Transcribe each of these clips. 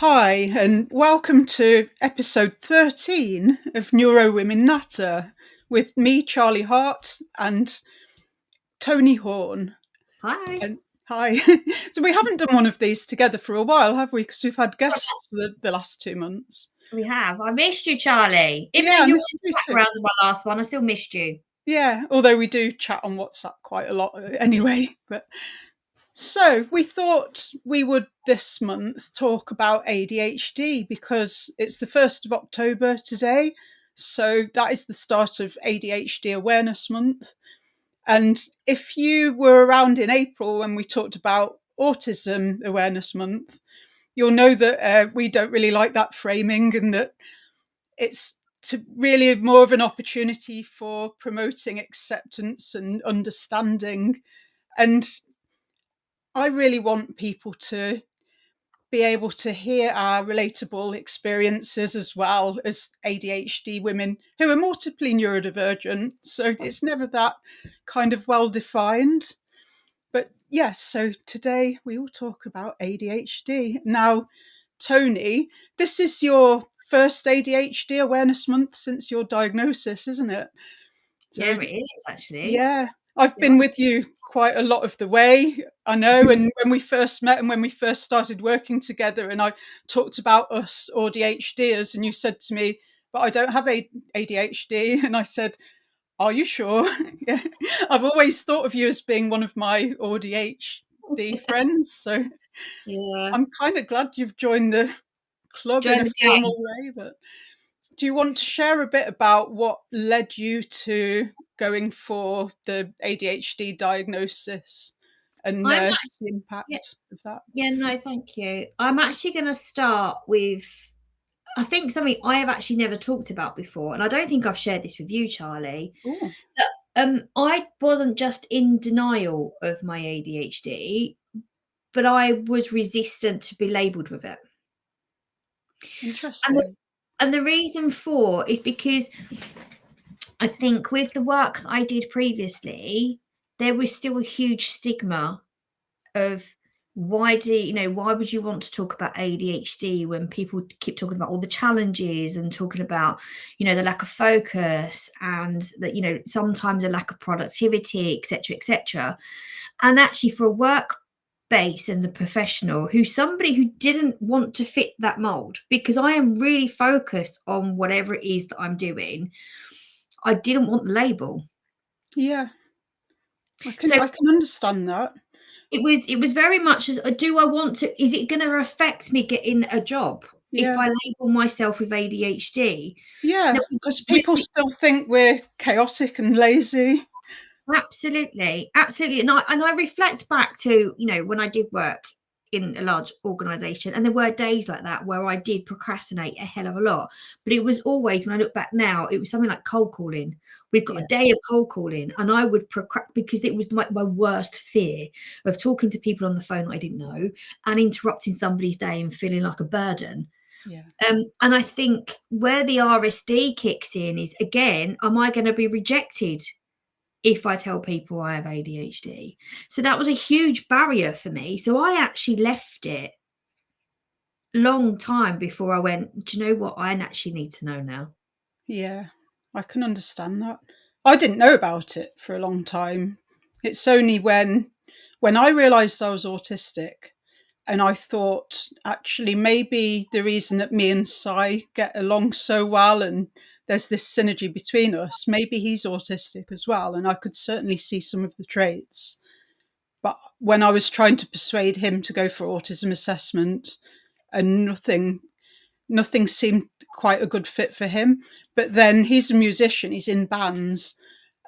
Hi, and welcome to episode 13 of NeuroWomen Natter with me, Charlie Hart, and Toni Horn. Hi. And hi. So we haven't done one of these together for a while, have we? Because we've had guests the last 2 months. We have. I missed you, Charlie. Even Yeah, though I you were missed in you the too. background of my last one, I still missed you. Yeah, although we do chat on WhatsApp quite a lot anyway. But so we thought we would this month talk about ADHD because it's the 1st of October today. So that is the start of ADHD Awareness Month. And if you were around in April when we talked about Autism Awareness Month, you'll know that we don't really like that framing and that it's really more of an opportunity for promoting acceptance and understanding. And I really want people to be able to hear our relatable experiences as well as ADHD women who are multiply neurodivergent. So it's never that kind of well defined. But yes, so today we will talk about ADHD. Now, Toni, this is your first ADHD Awareness Month since your diagnosis, isn't it? Yeah, So it is actually. yeah, I've Yeah. been with you quite a lot of the way, I know. And when we first met and when we first started working together, and I talked about us ADHDers, and you said to me, "But I don't have ADHD," and I said, "Are you sure?" Yeah, I've always thought of you as being one of my ADHD friends, so Yeah. I'm kind of glad you've joined the club in Join a the formal gang. way. But do you want to share a bit about what led you to going for the ADHD diagnosis and I'm the actually yeah, impact of that? no, thank you. I'm actually gonna start with I think something I have actually never talked about before, and I don't think I've shared this with you, Charlie. Oh, I wasn't just in denial of my ADHD, but I was resistant to be labelled with it. And the interesting. and the reason for is because I think with the work that I did previously, there was still a huge stigma of why would you want to talk about ADHD when people keep talking about all the challenges and talking about, the lack of focus and that, sometimes a lack of productivity, etc., etc. And actually for a work base and a professional somebody who didn't want to fit that mold because I am really focused on whatever it is that I'm doing. I didn't want the label. Yeah, So I can understand that. it was very much as do I want to is it going to affect me getting a job if Yeah. I label myself with ADHD? Yeah, Now, because with people the still think we're chaotic and lazy. absolutely, absolutely. And I reflect back to, when I did work in a large organization and there were days like that where I did procrastinate a hell of a lot. But it was always, when I look back now, it was something like cold calling. We've got a Yeah. day of cold calling and I would because it was my worst fear of talking to people on the phone that I didn't know and interrupting somebody's day and feeling like a burden. Yeah. And I think where the RSD kicks in is, again, am I going to be rejected if I tell people I have ADHD? So that was a huge barrier for me. So I actually left it long time before I went, do you know what? I actually need to know now. Yeah, I can understand that. I didn't know about it for a long time. It's only when I realized I was autistic and I thought actually maybe the reason that me and Sai get along so well and there's this synergy between us, maybe he's autistic as well, and I could certainly see some of the traits. But when I was trying to persuade him to go for autism assessment and nothing seemed quite a good fit for him. But then he's a musician, he's in bands,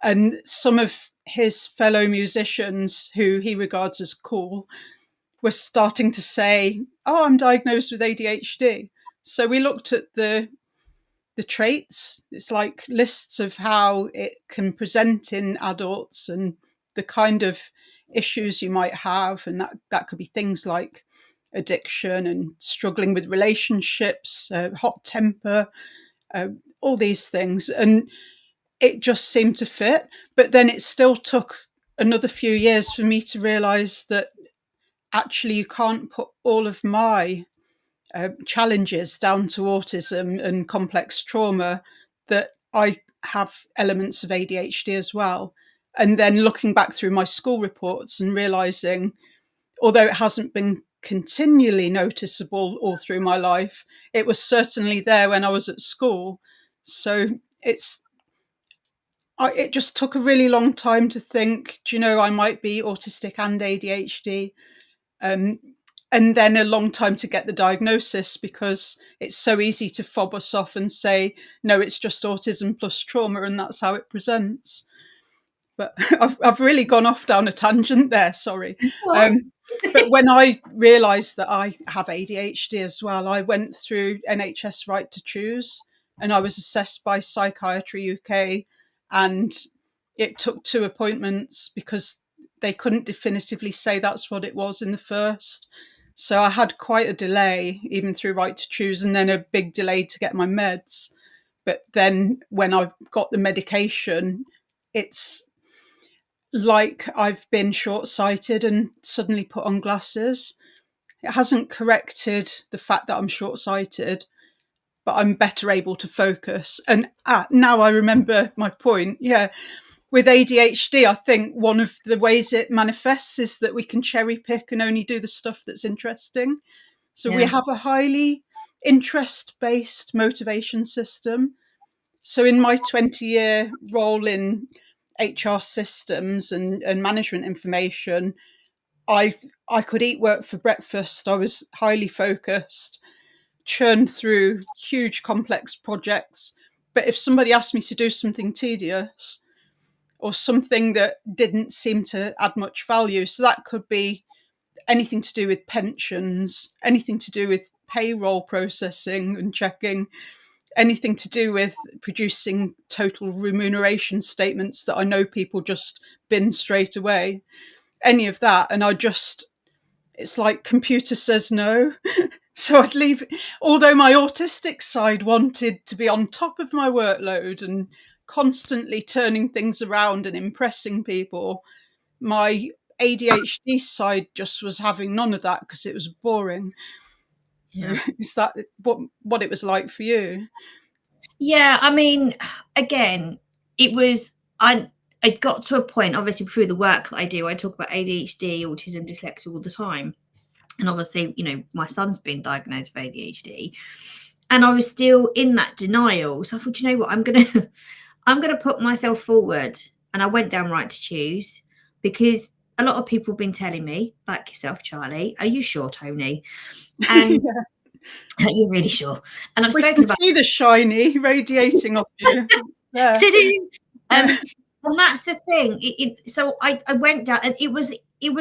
and some of his fellow musicians who he regards as cool were starting to say, "Oh, I'm diagnosed with ADHD." So we looked at the traits. It's like lists of how it can present in adults and the kind of issues you might have, and that could be things like addiction and struggling with relationships, hot temper, uh, all these things. And it just seemed to fit. But then it still took another few years for me to realize that actually you can't put all of my challenges down to autism and complex trauma, that I have elements of ADHD as well. And then looking back through my school reports and realizing, although it hasn't been continually noticeable all through my life, it was certainly there when I was at school. So it just took a really long time to think, do you know, I might be autistic and ADHD. And then a long time to get the diagnosis, because it's so easy to fob us off and say, no, it's just autism plus trauma, and that's how it presents. But I've really gone off down a tangent there, sorry. But when I realised that I have ADHD as well, I went through NHS Right to Choose, and I was assessed by Psychiatry UK, and it took 2 appointments because they couldn't definitively say that's what it was in the first. So I had quite a delay, even through Right to Choose, and then a big delay to get my meds. But then when I've got the medication, it's like I've been short-sighted and suddenly put on glasses. It hasn't corrected the fact that I'm short-sighted, but I'm better able to focus. And now I remember my point. Yeah, with ADHD, I think one of the ways it manifests is that we can cherry pick and only do the stuff that's interesting. So we have a highly interest-based motivation system. So in my 20-year role in HR systems and management information, I could eat work for breakfast. I was highly focused, churn through huge complex projects. But if somebody asked me to do something tedious or something that didn't seem to add much value, so that could be anything to do with pensions, anything to do with payroll processing and checking, anything to do with producing total remuneration statements that I know people just bin straight away, any of that. And it's like computer says no. So I'd leave, although my autistic side wanted to be on top of my workload and constantly turning things around and impressing people, my ADHD side just was having none of that because it was boring. Yeah. Is that what it was like for you? Yeah, I mean, again, it got to a point, obviously, through the work that I do, I talk about ADHD, autism, dyslexia all the time. And obviously, my son's been diagnosed with ADHD, and I was still in that denial. So I thought, you know what, I'm gonna put myself forward. And I went down Right to Choose, because a lot of people have been telling me, like yourself, Charlie, are you sure, Toni? And you're really sure. And I've spoken about, see the shiny radiating off you. Yeah. And that's the thing. So I went down, and it was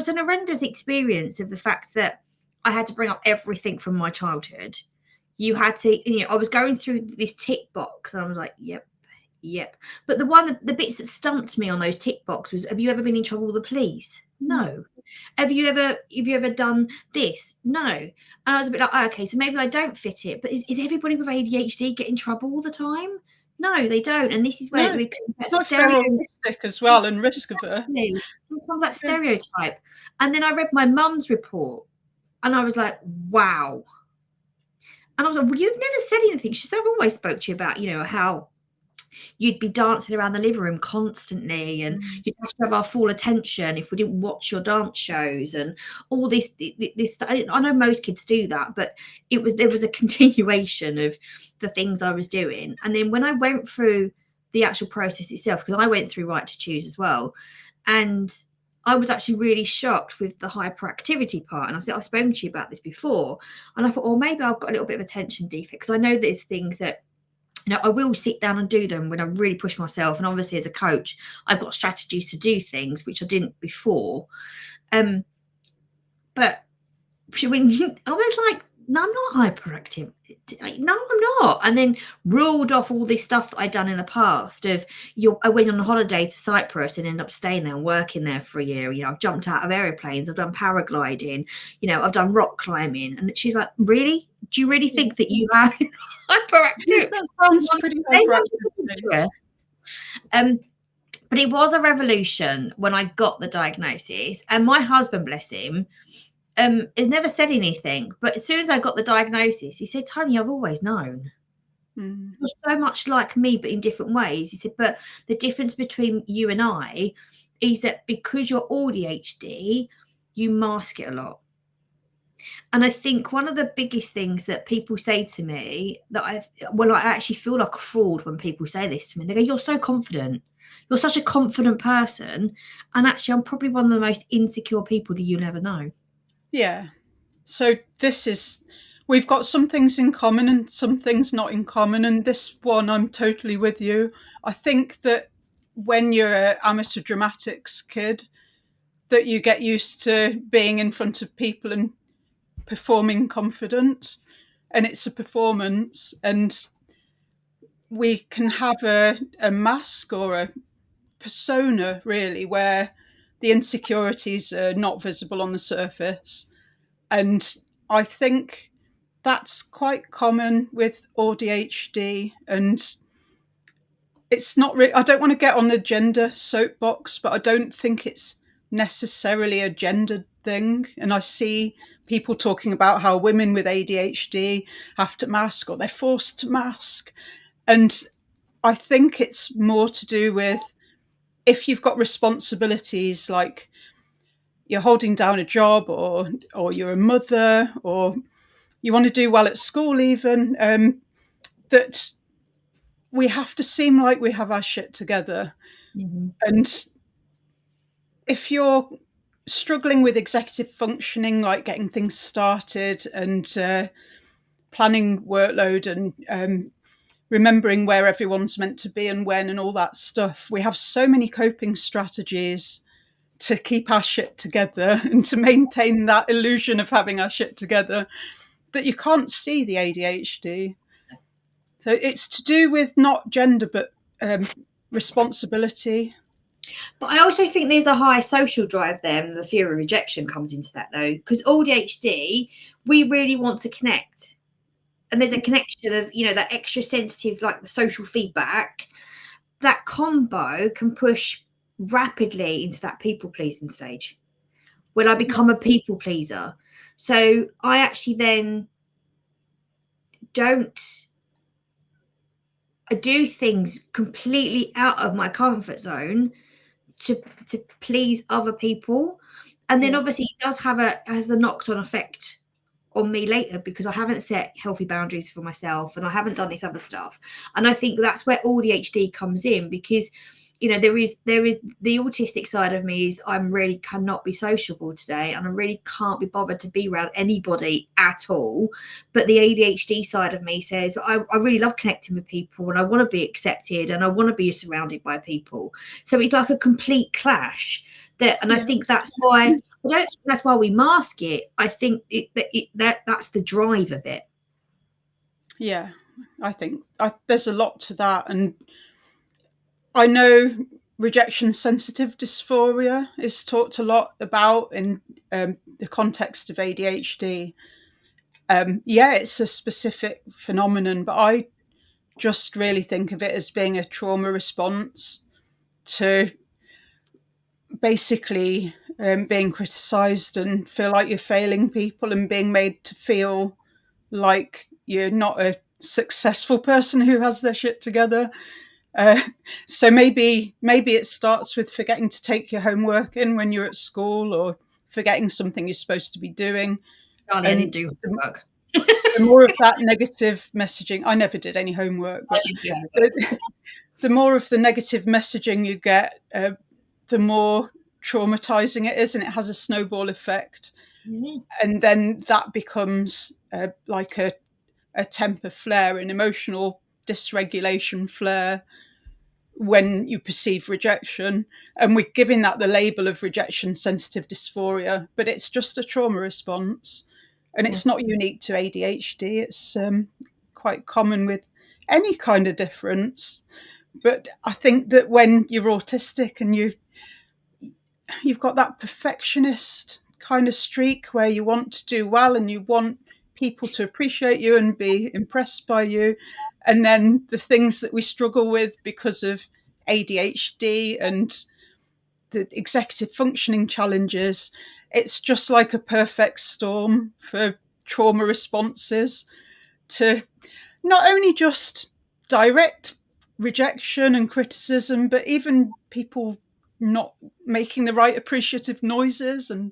an horrendous experience of the fact that I had to bring up everything from my childhood. You had to, I was going through this tick box, and I was like, yep. But the bits that stumped me on those tick box was, have you ever been in trouble with the police? No. Have you ever done this? No. And I was a bit like, oh, okay, so maybe I don't fit it. But is everybody with ADHD get in trouble all the time? No, they don't. And this is where we not stereotypic as well, and risk averse. Sometimes that stereotype. And then I read my mum's report, and I was like, wow. And I was like, well, you've never said anything. She said, I've always spoke to you about, how you'd be dancing around the living room constantly, and you'd have to have our full attention if we didn't watch your dance shows and all this. I know most kids do that, but there was a continuation of the things I was doing. And then when I went through the actual process itself, because I went through Right to Choose as well, and I was actually really shocked with the hyperactivity part. And I said, I've spoken to you about this before, and I thought, oh, maybe I've got a little bit of attention defect, because I know there's things that, I will sit down and do them when I really push myself. And obviously, as a coach, I've got strategies to do things which I didn't before. But when I was like, no, I'm not hyperactive. No, I'm not. And then ruled off all this stuff that I'd done in the past. I went on a holiday to Cyprus and ended up staying there and working there for a year. I've jumped out of aeroplanes. I've done paragliding. I've done rock climbing. And she's like, really? Do you really think that you are hyperactive? That sounds pretty hyperactive. But it was a revolution when I got the diagnosis. And my husband, bless him, has never said anything. But as soon as I got the diagnosis, he said, Tony, I've always known. Mm. You're so much like me, but in different ways. He said, but the difference between you and I is that because you're ADHD, you mask it a lot. And I think one of the biggest things that people say to me that I actually feel like a fraud when people say this to me. They go, "You're so confident. You're such a confident person." And actually, I'm probably one of the most insecure people that you'll ever know. Yeah. So we've got some things in common and some things not in common. And this one, I'm totally with you. I think that when you're an amateur dramatics kid, that you get used to being in front of people and performing confident, and it's a performance, and we can have a mask or a persona really where the insecurities are not visible on the surface. And I think that's quite common with ADHD. And it's not really, I don't want to get on the gender soapbox, but I don't think it's necessarily a gendered thing. And I see people talking about how women with ADHD have to mask or they're forced to mask. And I think it's more to do with if you've got responsibilities like you're holding down a job, or you're a mother, or you want to do well at school even, that we have to seem like we have our shit together. Mm-hmm. And if you're struggling with executive functioning, like getting things started and planning workload and remembering where everyone's meant to be and when and all that stuff, we have so many coping strategies to keep our shit together and to maintain that illusion of having our shit together that you can't see the ADHD. So it's to do with not gender, but responsibility. But I also think there's a high social drive there, and the fear of rejection comes into that though. Because ADHD, we really want to connect. And there's a connection of, that extra sensitive, like the social feedback. That combo can push rapidly into that people pleasing stage when I become a people pleaser. So I actually then I do things completely out of my comfort zone to please other people. And then obviously it does has a knocked on effect on me later because I haven't set healthy boundaries for myself and I haven't done this other stuff. And I think that's where ADHD comes in because there is the autistic side of me is I'm really cannot be sociable today and I really can't be bothered to be around anybody at all. But the ADHD side of me says I really love connecting with people and I want to be accepted and I want to be surrounded by people. So it's like a complete clash. I think that's why I don't think that's why we mask it. I think that's the drive of it. Yeah, I think there's a lot to that. And I know rejection sensitive dysphoria is talked a lot about in the context of ADHD. It's a specific phenomenon, but I just really think of it as being a trauma response to basically being criticised and feel like you're failing people and being made to feel like you're not a successful person who has their shit together. So maybe it starts with forgetting to take your homework in when you're at school or forgetting something you're supposed to be doing. Charlie, I didn't do homework. The more of that negative messaging, I never did any homework, but the more of the negative messaging you get, the more traumatizing it is, and it has a snowball effect. Mm-hmm. And then that becomes like a temper flare, an emotional dysregulation flare when you perceive rejection. And we're giving that the label of rejection sensitive dysphoria, but it's just a trauma response. And it's not unique to ADHD. It's quite common with any kind of difference. But I think that when you're autistic and you've got that perfectionist kind of streak where you want to do well and you want people to appreciate you and be impressed by you, and then the things that we struggle with because of ADHD and the executive functioning challenges, it's just like a perfect storm for trauma responses, to not only just direct rejection and criticism, but even people not making the right appreciative noises and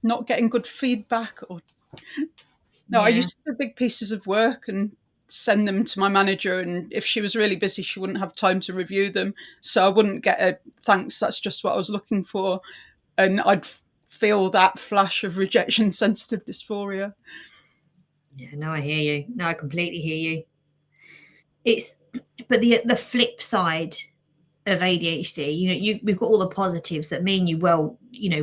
not getting good feedback. Or no, I Yeah. used to do big pieces of work and send them to my manager, and if she was really busy, she wouldn't have time to review them, so I wouldn't get a thanks, that's just what I was looking for, and I'd feel that flash of rejection sensitive dysphoria. Yeah, no, I hear you. No, I completely hear you. It's but the flip side of ADHD, we've got all the positives that me and you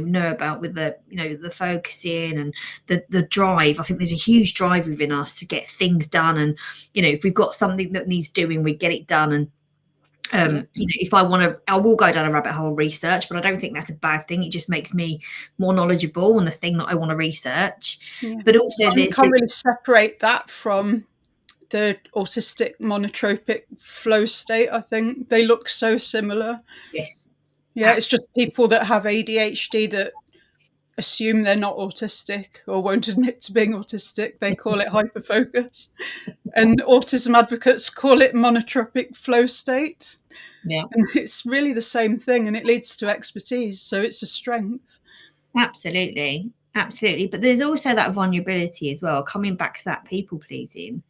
know about, with the the focusing and the drive. I think there's a huge drive within us to get things done, and if we've got something that needs doing, we get it done. And Yeah, if I want to, I will go down a rabbit hole of research, but I don't think that's a bad thing. It just makes me more knowledgeable on the thing that I want to research. yeah. But also You there's can't really separate that from the autistic monotropic flow state. I think they look so similar. yes, Yeah, it's just absolutely. people that have ADHD that assume they're not autistic or won't admit to being autistic. They call it hyperfocus. And autism advocates call it monotropic flow state. Yeah. And it's really the same thing, and it leads to expertise. So it's a strength. Absolutely. Absolutely. But there's also that vulnerability as well, coming back to that people pleasing.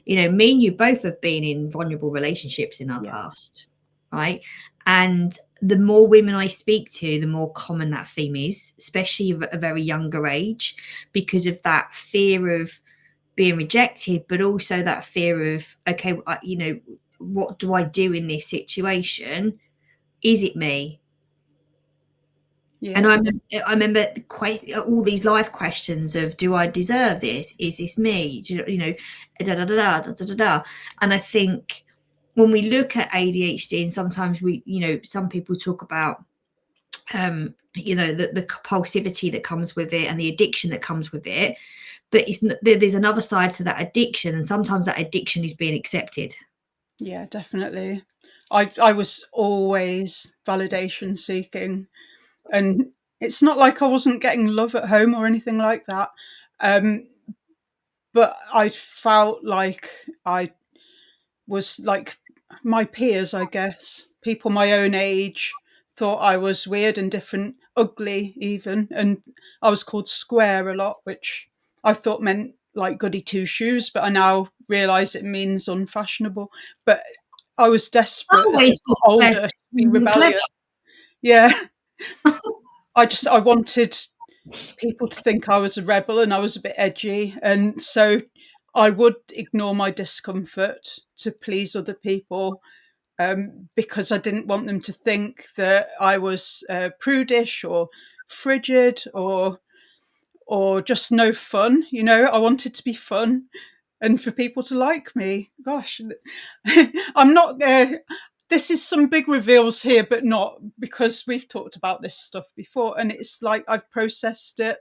Me and you both have been in vulnerable relationships in our Yeah. past, right? And the more women I speak to, the more common that theme is, especially at a very younger age, because of that fear of being rejected, but also that fear of, okay, what do I do in this situation? Is it me? And Yeah. I remember quite all these life questions of, do I deserve this? Is this me? Da da da da da da da da. And I think when we look at ADHD, and sometimes some people talk about, the compulsivity that comes with it and the addiction that comes with it. But there's another side to that addiction, and sometimes that addiction is being accepted. Yeah, definitely. I was always validation seeking, and it's not like I wasn't getting love at home or anything like that. Um, but I felt like I was like my peers, I guess. People my own age thought I was weird and different, ugly even, and I was called square a lot, which I thought meant like goody two shoes, but I now realise it means unfashionable. But I was I desperate as I always got thought squares older to be were clever. rebellious. Yeah, I wanted people to think I was a rebel and I was a bit edgy, and so I would ignore my discomfort to please other people, because I didn't want them to think that I was prudish or frigid or just no fun. I wanted to be fun and for people to like me. Gosh, I'm not. This is some big reveals here, but not because we've talked about this stuff before, and it's like I've processed it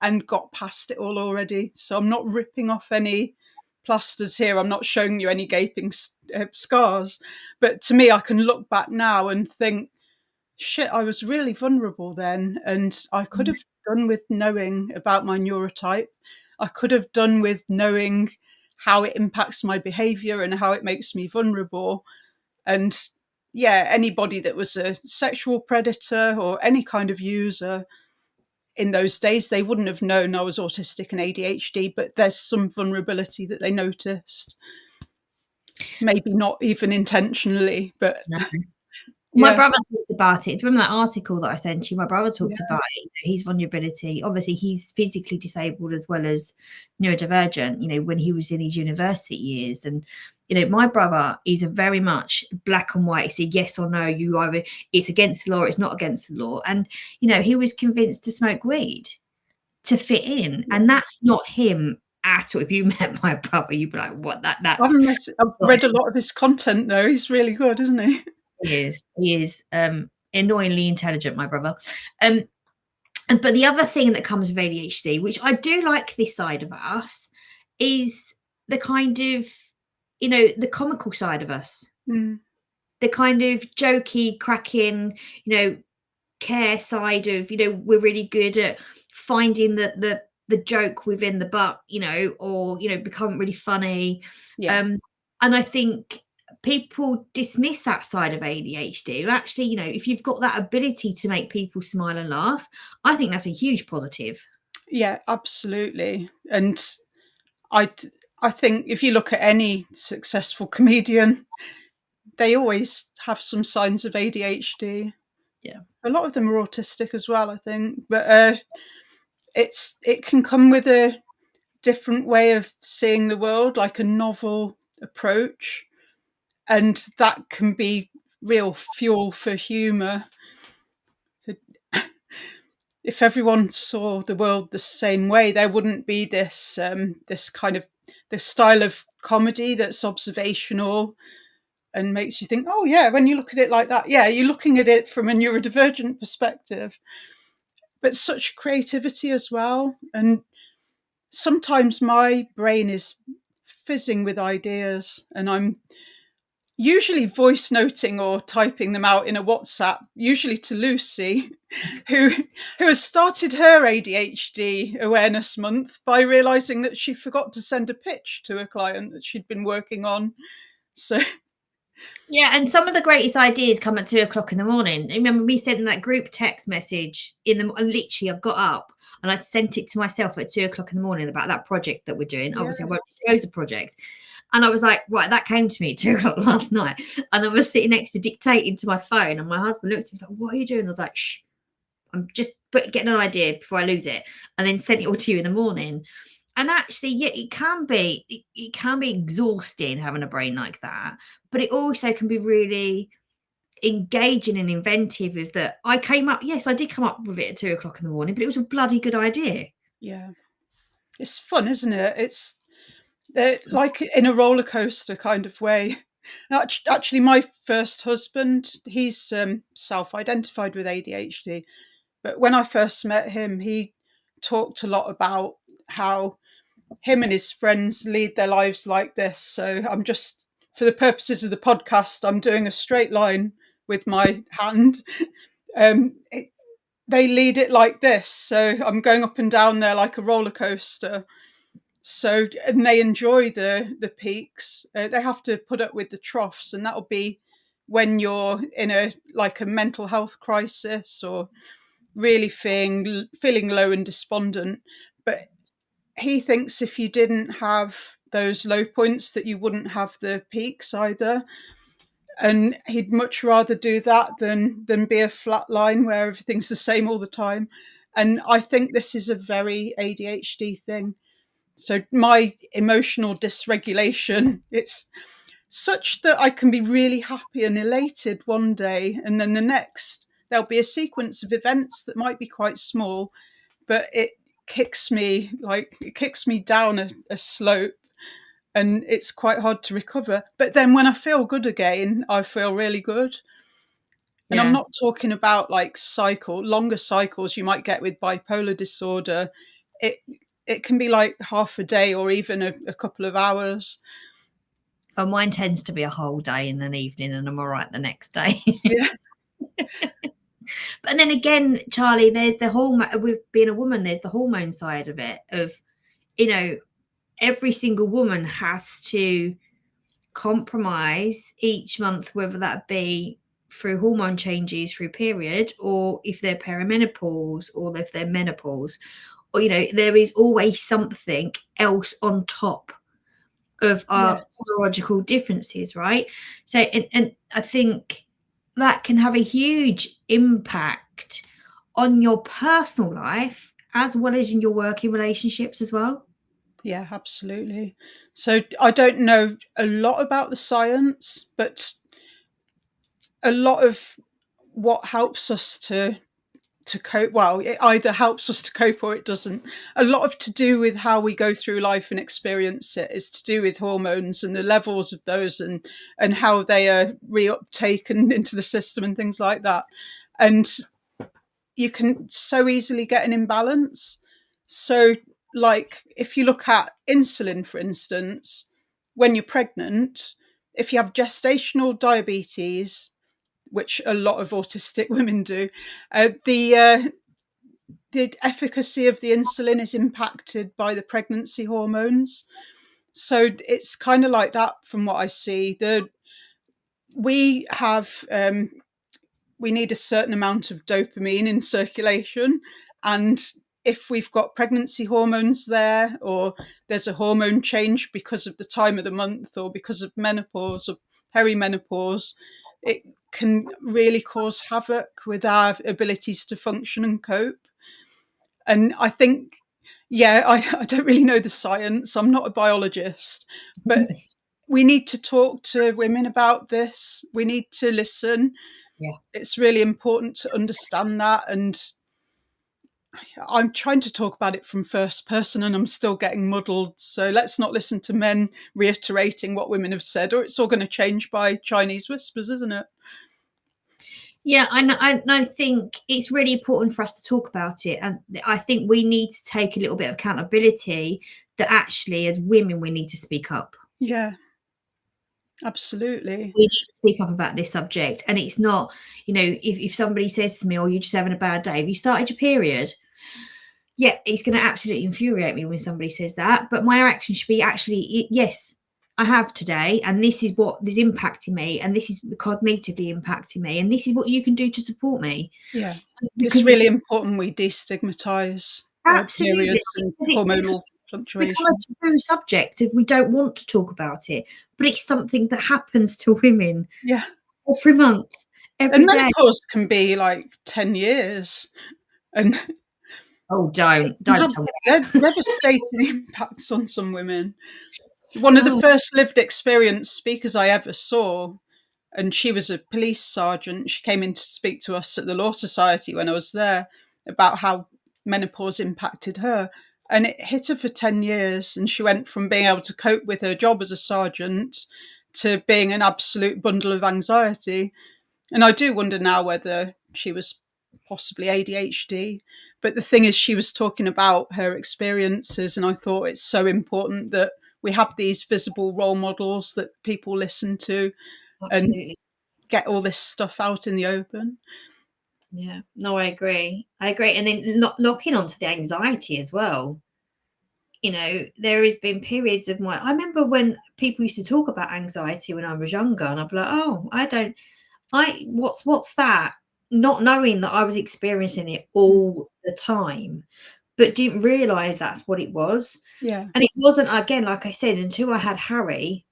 and got past it all already. So I'm not ripping off any plasters here. I'm not showing you any gaping scars. But to me, I can look back now and think, shit, I was really vulnerable then. And I could have done with knowing about my neurotype. I could have done with knowing how it impacts my behavior and how it makes me vulnerable. And yeah, anybody that was a sexual predator or any kind of user in those days, they wouldn't have known I was autistic and ADHD, but there's some vulnerability that they noticed. Maybe not even intentionally, but No. My yeah, brother talked about it. Do you remember that article that I sent you? My brother talked yeah, about it, his vulnerability. Obviously, he's physically disabled as well as neurodivergent, when he was in his university years. And, my brother is a very much black and white. It's a yes or no. It's against the law, it's not against the law. And, he was convinced to smoke weed to fit in. yeah. And that's not him at all. If you met my brother, you'd be like, what? That's I've not read a lot of his content though. He's really good, isn't he? He is annoyingly intelligent, my brother. But the other thing that comes with ADHD, which I do like this side of us, is the kind of, the comical side of us, Mm, the kind of jokey, cracking, care side of, we're really good at finding the joke within the butt, or become really funny. Yeah. And I think people dismiss that side of ADHD. Actually, if you've got that ability to make people smile and laugh, I think that's a huge positive. Yeah, absolutely. And I I think if you look at any successful comedian, they always have some signs of ADHD. Yeah. A lot of them are autistic as well, I think. But it can come with a different way of seeing the world, like a novel approach, and that can be real fuel for humour. If everyone saw the world the same way, there wouldn't be this kind of this style of comedy that's observational and makes you think, oh yeah, when you look at it like that, yeah, you're looking at it from a neurodivergent perspective, but such creativity as well. And sometimes my brain is fizzing with ideas, and I'm usually voice noting or typing them out in a WhatsApp, usually to Lucy, who has started her ADHD Awareness Month by realizing that she forgot to send a pitch to a client that she'd been working on. So Yeah, and some of the greatest ideas come at 2 o'clock in the morning. Remember me sending that group text message in the literally I got up and I sent it to myself at 2 o'clock in the morning about that project that we're doing. yeah, Obviously, I won't disclose the project. And I was like, right, that came to me at 2 o'clock last night. And I was sitting next to dictating to my phone, and my husband looked at me and was like, what are you doing? I was like, shh, I'm just getting an idea before I lose it, and then sent it all to you in the morning. And actually, yeah, it can be exhausting having a brain like that, but it also can be really engaging and inventive. Is that I came up? Yes, I did come up with it at 2 o'clock in the morning, but it was a bloody good idea. yeah. It's fun, isn't it? It's like in a roller coaster kind of way. Actually, my first husband, he's self-identified with ADHD, but when I first met him, he talked a lot about how him and his friends lead their lives like this. So I'm just, for the purposes of the podcast, I'm doing a straight line with my hand. They lead it like this. So I'm going up and down there like a roller coaster. So, and they enjoy the peaks. They have to put up with the troughs, and that'll be when you're in a mental health crisis or really feeling low and despondent. But he thinks if you didn't have those low points, that you wouldn't have the peaks either. And he'd much rather do that than be a flat line where everything's the same all the time. And I think this is a very ADHD thing. So my emotional dysregulation, it's such that I can be really happy and elated one day, and then the next there'll be a sequence of events that might be quite small, but it kicks me down a slope, and it's quite hard to recover. But then when I feel good again, I feel really good. And I'm Yeah. not talking about like longer cycles you might get with bipolar disorder. It it can be like half a day or even a couple of hours. Oh, mine tends to be a whole day and an evening, and I'm all right the next day. Yeah, But then again, Charlie, there's the whole with being a woman. There's the hormone side of it. Of you know, every single woman has to compromise each month, whether that be through hormone changes through period, or if they're perimenopause, or if they're menopause, or there is always something else on top of yeah, our neurological differences, right? So, and I think that can have a huge impact on your personal life as well as in your working relationships as well. yeah, absolutely. So I don't know a lot about the science, but a lot of what helps us to cope, well, it either helps us to cope or it doesn't. A lot of to do with how we go through life and experience it is to do with hormones and the levels of those, and how they are reuptaken into the system and things like that. And you can so easily get an imbalance. So like if you look at insulin, for instance, when you're pregnant, if you have gestational diabetes, which a lot of autistic women do, the efficacy of the insulin is impacted by the pregnancy hormones. So it's kind of like that from what I see. We have we need a certain amount of dopamine in circulation, and if we've got pregnancy hormones there, or there's a hormone change because of the time of the month or because of menopause or perimenopause, it can really cause havoc with our abilities to function and cope. And I think, yeah, I don't really know the science. I'm not a biologist, but we need to talk to women about this. We need to listen. Yeah. It's really important to understand that. And I'm trying to talk about it from first person and I'm still getting muddled. So let's not listen to men reiterating what women have said, or it's all going to change by Chinese whispers, isn't it? Yeah, I think it's really important for us to talk about it. And I think we need to take a little bit of accountability that actually, as women, we need to speak up. Yeah, absolutely. We need to speak up about this subject. And it's not, if somebody says to me, oh, you're just having a bad day, have you started your period? Yeah, it's going to absolutely infuriate me when somebody says that. But my reaction should be actually, yes, I have today, and this is what is impacting me, and this is cognitively impacting me, and this is what you can do to support me. Yeah, Because it's really important we destigmatise absolutely, periods and it's hormonal become a fluctuations. taboo subject if we don't want to talk about it. But it's something that happens to women Yeah, every month, and every day. menopause can be like 10 years, and Oh, it don't can have tell me that. devastating impacts on some women. One of the Oh, first lived experience speakers I ever saw, and she was a police sergeant. She came in to speak to us at the Law Society when I was there about how menopause impacted her. And it hit her for 10 years. And she went from being able to cope with her job as a sergeant to being an absolute bundle of anxiety. And I do wonder now whether she was possibly ADHD. But the thing is, she was talking about her experiences, and I thought it's so important that we have these visible role models that people listen to and absolutely. get all this stuff out in the open. Yeah, no, I agree. And then locking onto the anxiety as well. There has been periods of I remember when people used to talk about anxiety when I was younger, and I'd be like, oh, what's that? Not knowing that I was experiencing it all the time, but didn't realize that's what it was. Yeah. And it wasn't, again, like I said, until I had Harry,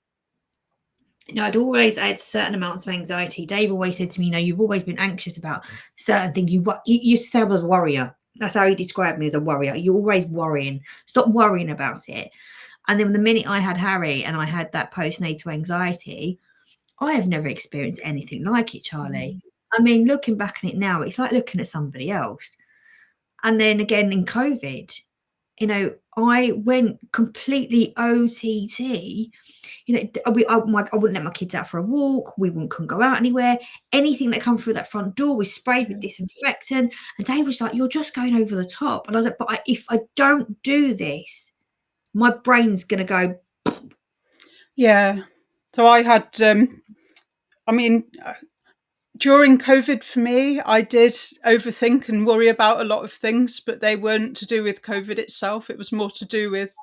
I'd always had certain amounts of anxiety. Dave always said to me, you've always been anxious about certain things. You used to say I was a worrier. That's how he described me, as a worrier. You're always worrying. Stop worrying about it. And then the minute I had Harry and I had that postnatal anxiety, I have never experienced anything like it, Charlie. I mean, looking back on it now, it's like looking at somebody else. And then again in COVID, I went completely OTT. I wouldn't let my kids out for a walk. We couldn't go out anywhere. Anything that come through that front door was sprayed with disinfectant. And Dave was like, "You're just going over the top." And I was like, "But if I don't do this, my brain's going to go." Yeah. So I had, during COVID for me, I did overthink and worry about a lot of things, but they weren't to do with COVID itself. It was more to do with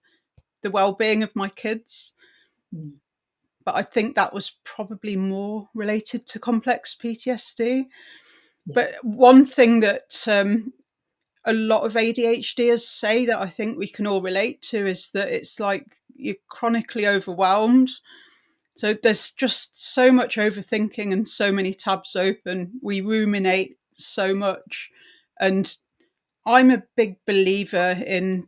the well-being of my kids. But I think that was probably more related to complex PTSD. Yeah. But one thing that a lot of ADHDers say that I think we can all relate to is that it's like you're chronically overwhelmed. So there's just so much overthinking and so many tabs open. We ruminate so much. And I'm a big believer in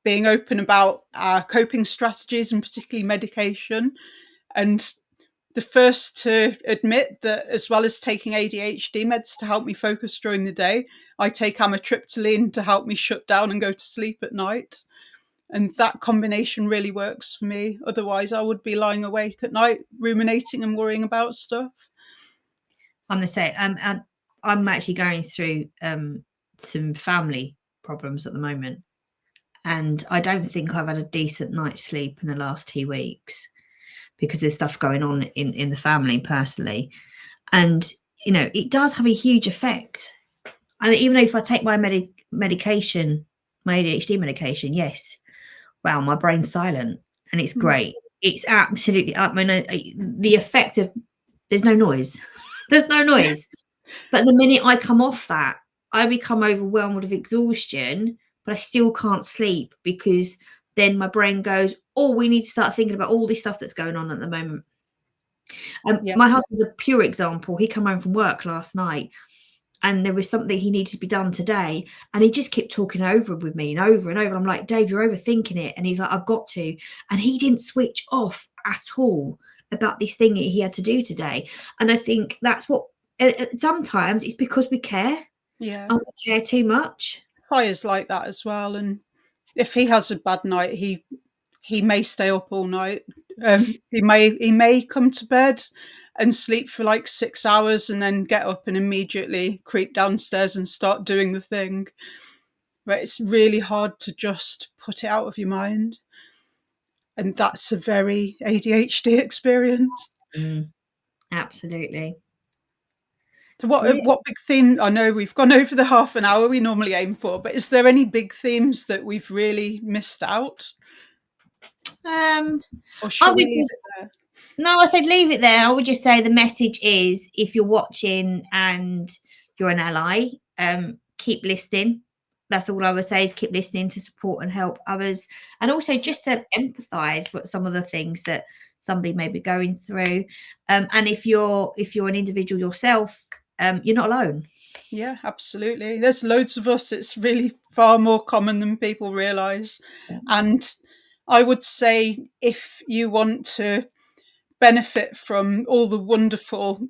being open about our coping strategies and particularly medication. And the first to admit that, as well as taking ADHD meds to help me focus during the day, I take amitriptyline to help me shut down and go to sleep at night. And that combination really works for me. Otherwise, I would be lying awake at night, ruminating and worrying about stuff. I'm the same. I'm actually going through some family problems at the moment, and I don't think I've had a decent night's sleep in the last 2 weeks because there's stuff going on in the family personally. And, you know, it does have a huge effect. And even though if I take my medication, my ADHD medication, yes, wow, my brain's silent and it's great. It's absolutely, I mean, the effect of there's no noise. There's no noise. But the minute I come off that, I become overwhelmed with exhaustion, but I still can't sleep because then my brain goes, oh, we need to start thinking about all this stuff that's going on at the moment. Yeah. My husband's a pure example. He came home from work last night and there was something he needed to be done today. And he just kept talking over with me and over and over. And I'm like, Dave, you're overthinking it. And he's like, I've got to. And he didn't switch off at all about this thing that he had to do today. And I think that's what sometimes it's because we care. Yeah. And we care too much. Sire's like that as well. And if he has a bad night, he may stay up all night. He may come to bed and sleep for like 6 hours and then get up and immediately creep downstairs and start doing the thing. But it's really hard to just put it out of your mind. And that's a very ADHD experience. Absolutely. So what big theme, I know we've gone over the half an hour we normally aim for, but is there any big themes that we've really missed out? Or shall we leave it there? No, I said leave it there. I would just say the message is if you're watching and you're an ally, keep listening. That's all I would say is keep listening to support and help others. And also just to empathize with some of the things that somebody may be going through. And if you're an individual yourself, you're not alone. Yeah, absolutely. There's loads of us. It's really far more common than people realise. And I would say if you want to benefit from all the wonderful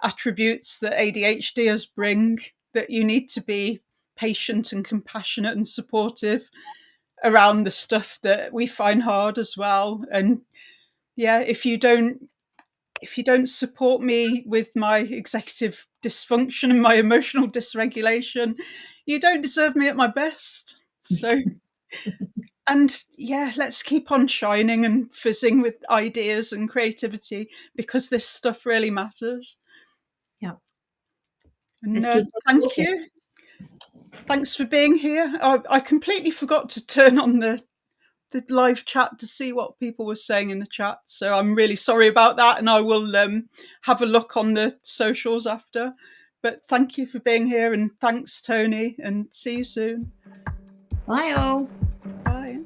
attributes that ADHD has bring, that you need to be patient and compassionate and supportive around the stuff that we find hard as well. And yeah, if you don't support me with my executive dysfunction and my emotional dysregulation, you don't deserve me at my best. So, and yeah, let's keep on shining and fizzing with ideas and creativity because this stuff really matters. Yeah. And thank you. Thanks for being here. I completely forgot to turn on the live chat to see what people were saying in the chat. So I'm really sorry about that. And I will have a look on the socials after. But thank you for being here. And thanks, Toni. And see you soon. Bye all. Bye.